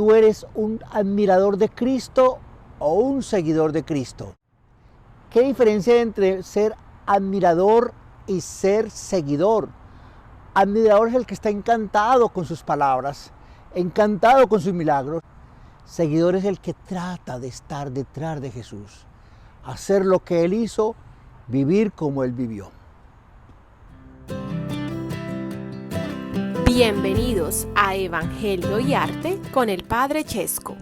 tú eres un admirador de Cristo o un seguidor de Cristo. ¿Qué diferencia hay entre ser admirador y ser seguidor? Admirador es el que está encantado con sus palabras, encantado con sus milagros. Seguidor es el que trata de estar detrás de Jesús, hacer lo que Él hizo, vivir como Él vivió. Bienvenidos a Evangelio y Arte con el Padre Chesco.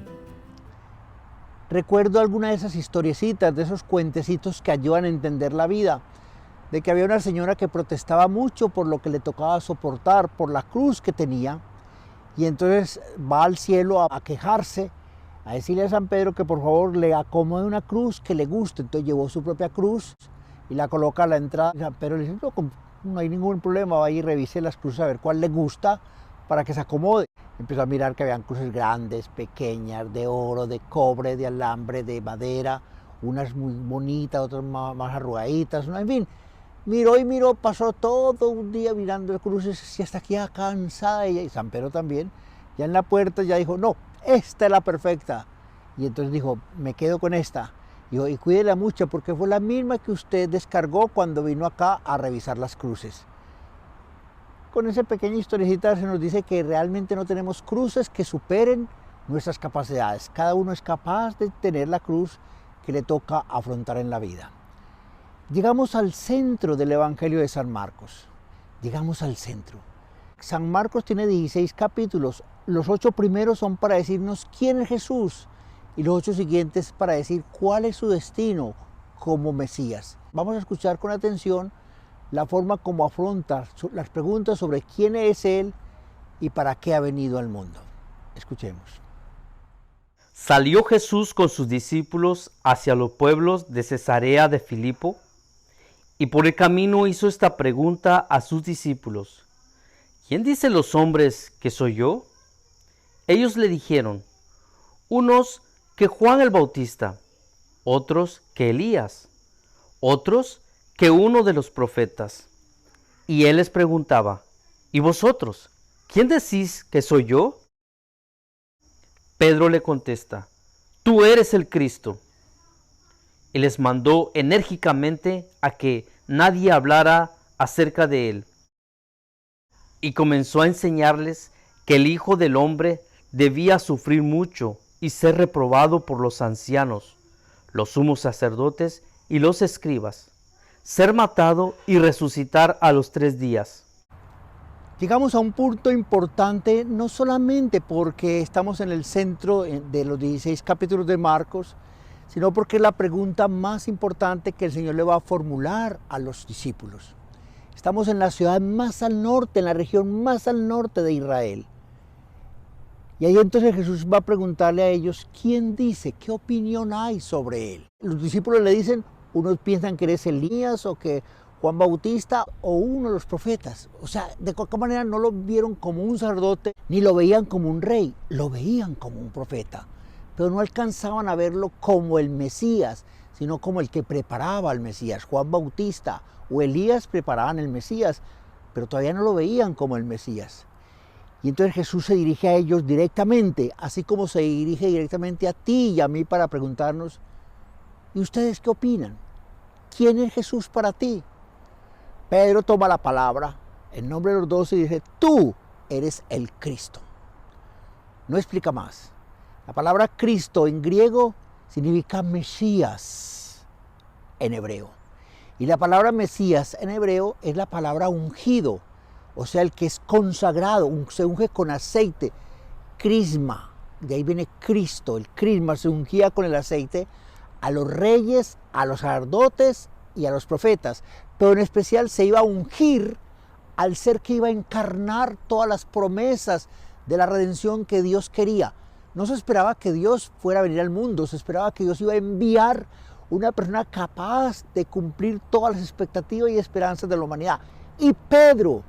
Recuerdo alguna de esas historiecitas, de esos cuentecitos que ayudan a entender la vida, de que había una señora que protestaba mucho por lo que le tocaba soportar, por la cruz que tenía, y entonces va al cielo a quejarse, a decirle a San Pedro que por favor le acomode una cruz que le guste. Entonces llevó su propia cruz y la coloca a la entrada. San Pedro le dice, no hay ningún problema, vaya y revise las cruces a ver cuál le gusta para que se acomode. Empezó a mirar que habían cruces grandes, pequeñas, de oro, de cobre, de alambre, de madera, unas muy bonitas, otras más arrugaditas, en fin. Miró y miró, pasó todo un día mirando las cruces y hasta aquí ya cansada ella, y San Pedro también, ya en la puerta ya dijo, no, esta es la perfecta. Y entonces dijo, me quedo con esta. Y cuídela mucho porque fue la misma que usted descargó cuando vino acá a revisar las cruces. Con esa pequeña historiecita se nos dice que realmente no tenemos cruces que superen nuestras capacidades. Cada uno es capaz de tener la cruz que le toca afrontar en la vida. Llegamos al centro del Evangelio de San Marcos. Llegamos al centro. San Marcos tiene 16 capítulos. Los 8 primeros son para decirnos quién es Jesús y los 8 siguientes para decir cuál es su destino como Mesías. Vamos a escuchar con atención la forma como afronta las preguntas sobre quién es Él y para qué ha venido al mundo. Escuchemos. Salió Jesús con sus discípulos hacia los pueblos de Cesarea de Filipo y por el camino hizo esta pregunta a sus discípulos: ¿Quién dicen los hombres que soy yo? Ellos le dijeron: unos que Juan el Bautista, otros que Elías, otros que uno de los profetas. Y él les preguntaba: ¿y vosotros? ¿Quién decís que soy yo? Pedro le contesta: tú eres el Cristo. Y les mandó enérgicamente a que nadie hablara acerca de él. Y comenzó a enseñarles que el Hijo del Hombre debía sufrir mucho y ser reprobado por los ancianos, los sumos sacerdotes y los escribas, ser matado y resucitar a los 3 días. Llegamos a un punto importante, no solamente porque estamos en el centro de los 16 capítulos de Marcos, sino porque es la pregunta más importante que el Señor le va a formular a los discípulos. Estamos en la ciudad más al norte, en la región más al norte de Israel. Y ahí entonces Jesús va a preguntarle a ellos, ¿quién dice? ¿Qué opinión hay sobre él? Los discípulos le dicen, unos piensan que eres Elías o que Juan Bautista o uno de los profetas. O sea, de cualquier manera no lo vieron como un sacerdote, ni lo veían como un rey, lo veían como un profeta. Pero no alcanzaban a verlo como el Mesías, sino como el que preparaba al Mesías. Juan Bautista o Elías preparaban el Mesías, pero todavía no lo veían como el Mesías. Y entonces Jesús se dirige a ellos directamente, así como se dirige directamente a ti y a mí para preguntarnos, ¿y ustedes qué opinan? ¿Quién es Jesús para ti? Pedro toma la palabra en nombre de los 12 y dice, tú eres el Cristo. No explica más. La palabra Cristo en griego significa Mesías en hebreo. Y la palabra Mesías en hebreo es la palabra ungido. O sea, el que es consagrado, se unge con aceite, crisma, de ahí viene Cristo, el crisma se ungía con el aceite a los reyes, a los sacerdotes y a los profetas, pero en especial se iba a ungir al ser que iba a encarnar todas las promesas de la redención que Dios quería. No se esperaba que Dios fuera a venir al mundo, se esperaba que Dios iba a enviar una persona capaz de cumplir todas las expectativas y esperanzas de la humanidad. Y Pedro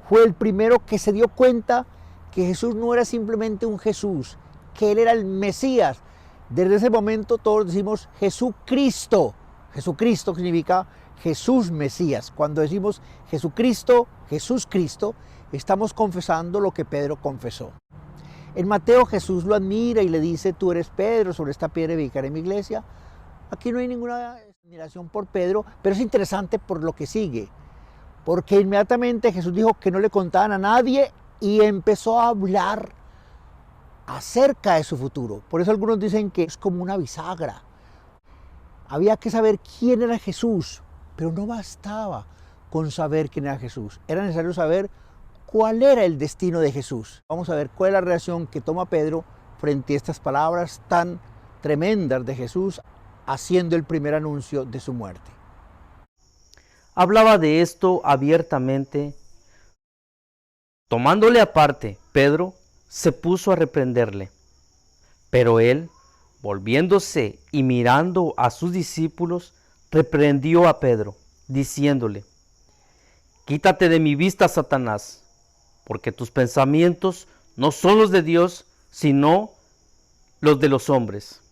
fue el primero que se dio cuenta que Jesús no era simplemente un Jesús, que Él era el Mesías. Desde ese momento todos decimos Jesucristo. Jesucristo significa Jesús Mesías. Cuando decimos Jesucristo, Jesús Cristo, estamos confesando lo que Pedro confesó. En Mateo Jesús lo admira y le dice, tú eres Pedro, sobre esta piedra edificaré mi iglesia. Aquí no hay ninguna admiración por Pedro, pero es interesante por lo que sigue. Porque inmediatamente Jesús dijo que no le contaban a nadie y empezó a hablar acerca de su futuro. Por eso algunos dicen que es como una bisagra. Había que saber quién era Jesús, pero no bastaba con saber quién era Jesús. Era necesario saber cuál era el destino de Jesús. Vamos a ver cuál es la reacción que toma Pedro frente a estas palabras tan tremendas de Jesús, haciendo el primer anuncio de su muerte. Hablaba de esto abiertamente. Tomándole aparte, Pedro se puso a reprenderle. Pero él, volviéndose y mirando a sus discípulos, reprendió a Pedro, diciéndole, quítate de mi vista, Satanás, porque tus pensamientos no son los de Dios, sino los de los hombres.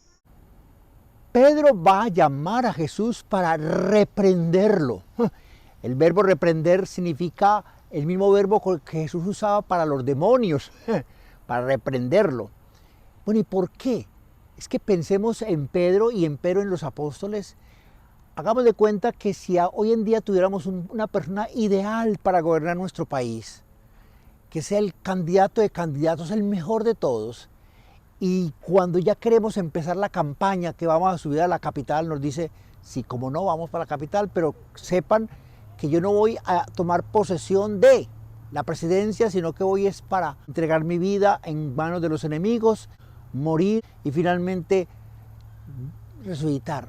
Pedro va a llamar a Jesús para reprenderlo. El verbo reprender significa el mismo verbo que Jesús usaba para los demonios, para reprenderlo. Bueno, ¿y por qué? Es que pensemos en Pedro y en Pedro en los apóstoles. Hagamos de cuenta que si hoy en día tuviéramos una persona ideal para gobernar nuestro país, que sea el candidato de candidatos, el mejor de todos, y cuando ya queremos empezar la campaña que vamos a subir a la capital, nos dice, sí, como no, vamos para la capital, pero sepan que yo no voy a tomar posesión de la presidencia, sino que voy es para entregar mi vida en manos de los enemigos, morir y finalmente resucitar.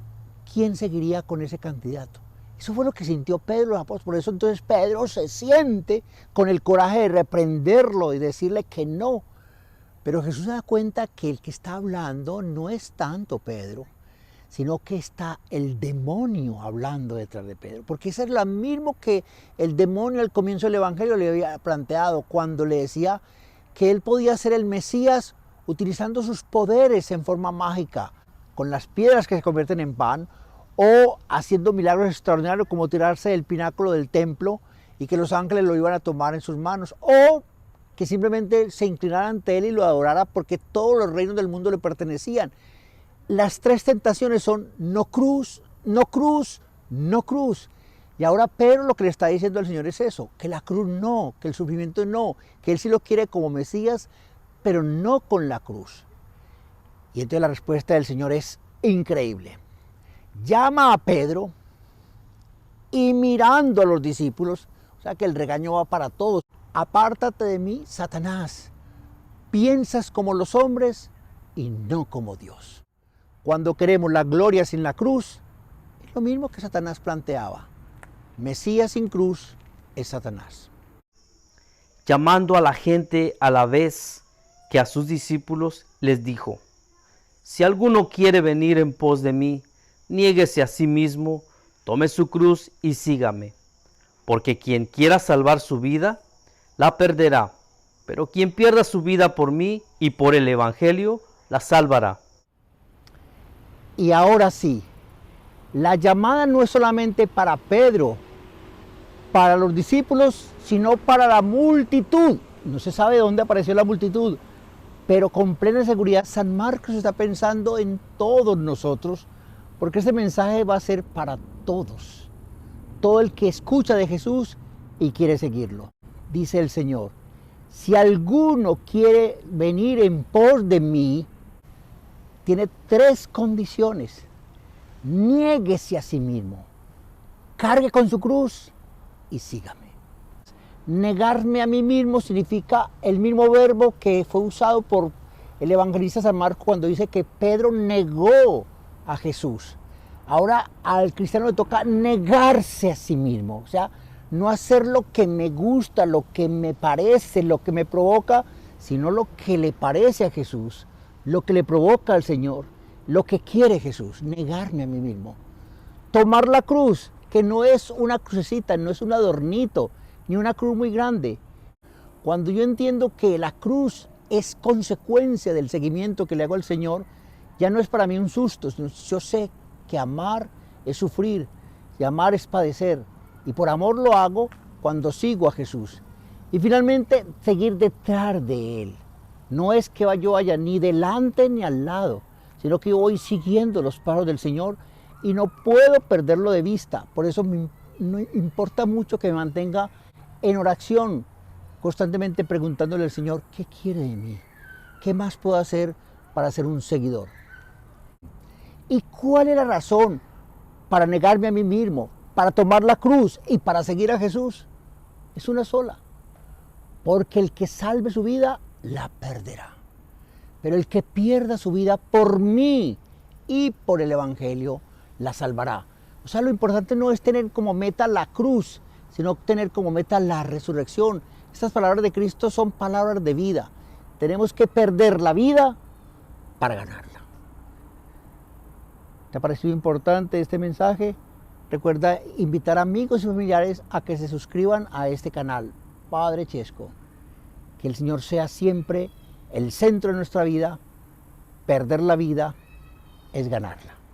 ¿Quién seguiría con ese candidato? Eso fue lo que sintió Pedro, los apóstoles. Por eso entonces Pedro se siente con el coraje de reprenderlo y decirle que no. Pero Jesús se da cuenta que el que está hablando no es tanto Pedro, sino que está el demonio hablando detrás de Pedro. Porque eso es lo mismo que el demonio al comienzo del Evangelio le había planteado cuando le decía que él podía ser el Mesías utilizando sus poderes en forma mágica, con las piedras que se convierten en pan, o haciendo milagros extraordinarios como tirarse del pináculo del templo y que los ángeles lo iban a tomar en sus manos, o que simplemente se inclinara ante él y lo adorara porque todos los reinos del mundo le pertenecían. Las tres tentaciones son no cruz, no cruz, no cruz. Y ahora Pedro lo que le está diciendo al Señor es eso, que la cruz no, que el sufrimiento no, que él sí lo quiere como Mesías, pero no con la cruz. Y entonces la respuesta del Señor es increíble. Llama a Pedro y mirando a los discípulos, o sea que el regaño va para todos. Apártate de mí, Satanás. Piensas como los hombres y no como Dios. Cuando queremos la gloria sin la cruz, es lo mismo que Satanás planteaba. Mesías sin cruz es Satanás. Llamando a la gente a la vez que a sus discípulos, les dijo, si alguno quiere venir en pos de mí, niéguese a sí mismo, tome su cruz y sígame. Porque quien quiera salvar su vida, la perderá. Pero quien pierda su vida por mí y por el Evangelio, la salvará. Y ahora sí, la llamada no es solamente para Pedro, para los discípulos, sino para la multitud. No se sabe dónde apareció la multitud, pero con plena seguridad San Marcos está pensando en todos nosotros, porque este mensaje va a ser para todos. Todo el que escucha de Jesús y quiere seguirlo. Dice el Señor, si alguno quiere venir en pos de mí, tiene tres condiciones. Niéguese a sí mismo, cargue con su cruz y sígame. Negarme a mí mismo significa el mismo verbo que fue usado por el evangelista San Marcos cuando dice que Pedro negó a Jesús. Ahora al cristiano le toca negarse a sí mismo, o sea, no hacer lo que me gusta, lo que me parece, lo que me provoca, sino lo que le parece a Jesús, lo que le provoca al Señor, lo que quiere Jesús, negarme a mí mismo. Tomar la cruz, que no es una crucecita, no es un adornito, ni una cruz muy grande. Cuando yo entiendo que la cruz es consecuencia del seguimiento que le hago al Señor, ya no es para mí un susto, sino yo sé que amar es sufrir y amar es padecer. Y por amor lo hago cuando sigo a Jesús. Y finalmente, seguir detrás de Él. No es que yo vaya ni delante ni al lado, sino que voy siguiendo los pasos del Señor y no puedo perderlo de vista. Por eso me importa mucho que me mantenga en oración, constantemente preguntándole al Señor, ¿qué quiere de mí? ¿Qué más puedo hacer para ser un seguidor? ¿Y cuál es la razón para negarme a mí mismo, para tomar la cruz y para seguir a Jesús? Es una sola. Porque el que salve su vida, la perderá. Pero el que pierda su vida por mí y por el Evangelio, la salvará. O sea, lo importante no es tener como meta la cruz, sino tener como meta la resurrección. Estas palabras de Cristo son palabras de vida. Tenemos que perder la vida para ganarla. ¿Te ha parecido importante este mensaje? Recuerda invitar a amigos y familiares a que se suscriban a este canal, Padre Chesco. Que el Señor sea siempre el centro de nuestra vida. Perder la vida es ganarla.